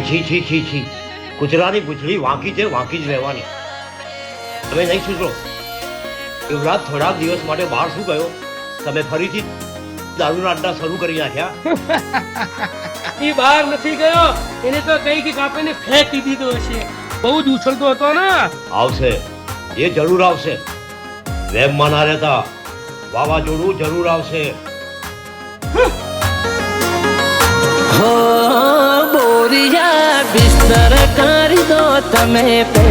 છી છી છી છી કૂતરાની પૂંછડી વાંકી છે, વાંકી જ રહેવાની. તમે નહીં સુધરો. યુવરાજ થોડાક દિવસ માટે બહાર શું ગયો? તમે ફરીથી દારૂના અડ્ડા શરૂ કરી નાખ્યા? એ બહાર નથી ગયો, એને તો કઈ કે કાપીને ફેંકી દીધો હશે. બહુ જ ઉછળતો હતો ને. આવશે, એ જરૂર આવશે. વેમમાં ના રહેતા, વાવાઝોડું જરૂર આવશે. હો બોરિયા બિસ્તર કરી દો તમે પે,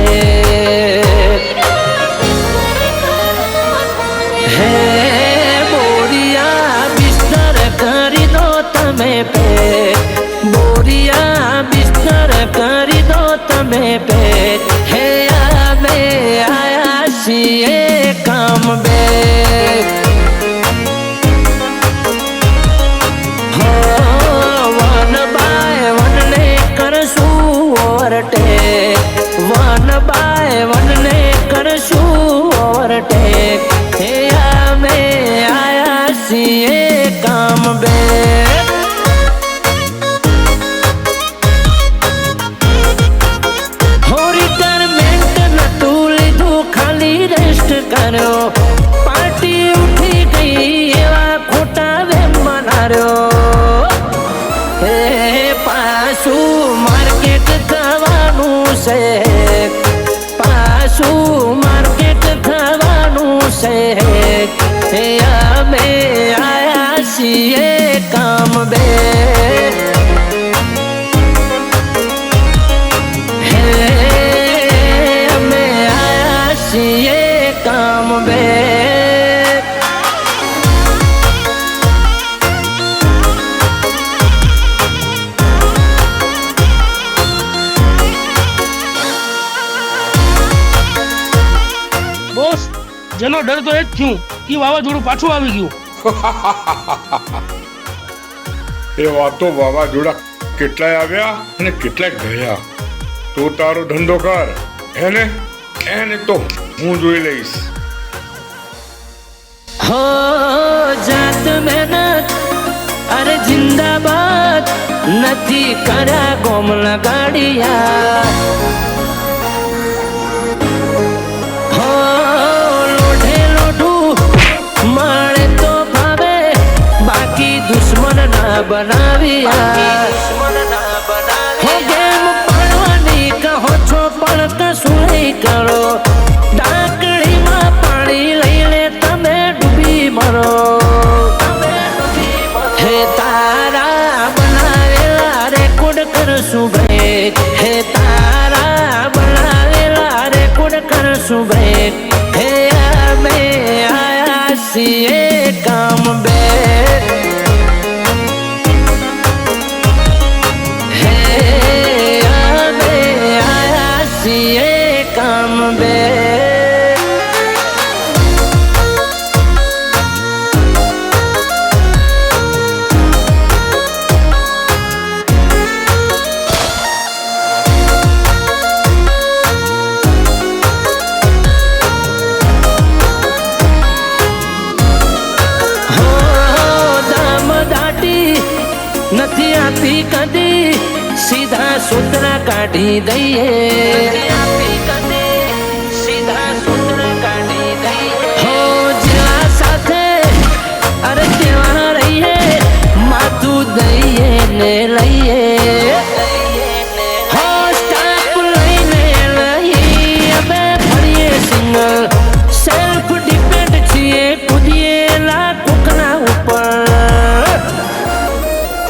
હે બોરિયા બિસ્તર કરી દો તમે પે, બોરિયા બિસ્તર કરી દો તમે પે, હે અમે આયા છીએ કામ બે. વન બાય વનને કરશું ઓવરટેક, હે અમે આયા છીએ કામ બે. હો રિટાયરમેન્ટ નતું લીધું, ખાલી રેસ્ટ કર્યો. પાર્ટી ઉઠી ગઈ એવા ખોટા વેમ બનાર્યો. હે પાછું માર્કેટ થવાનું છે, પાછું માર્કેટ થવાનું છે, હે અમે આયા છીએ કામ બે. હે અમે આયા છીએ કામ બે. જેનો ડર તો એ જ થયું કે વાવાઝોડું પાછું આવી ગયું. એ વાતો વાવાઝોડા કેટલાય આવ્યા અને કેટલાય ગયા. તું તારો ધંધો કર, એને તો હું જોઈ લઈશ. હો જાત મહેનત અરે જિંદાબાદ, નથી કર્યા ગોમ લગાડિયા. મળે તો ભાવે, બાકી દુશ્મન ના બનાવ્યા. હો ગેમ પાડવાની કહો છો પણ કશું નહીં કરો. ડાકડીમાં પાણી લઈને તમે ડૂબી મરો. હે તારા બનાવેલા રેકોર્ડ કરશું ભાઈ, હે તારા બનાવેલા રેકોર્ડ કરશું ભાઈ, હે અમે છીએ કામ બે. હે અમે આયા છીએ કામ બે. નથી આપી કદી, સીધા સૂત્ર કાઢી દઈએ. સીધા સૂત્ર કાઢી દઈએ. હો જેવા સાથે અરે તેવા રહીએ, માથું દઈએ ને લઈએ. હો સ્ટાફ લઈને લઈએ, અમે ફરીએ સિંગલ, સેલ્ફ ડિપેન્ડ છીએ, કૂદીએલા કોકના ઉપર.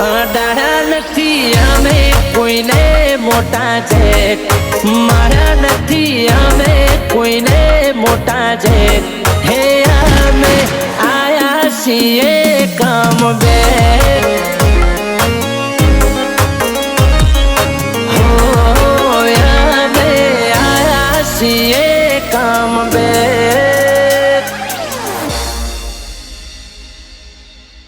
અડાડા નથી અમે કોઈને મોટા છે, મારા નથી અમે કોઈને મોટા છે, હે અમે આયા છીએ કામ બે.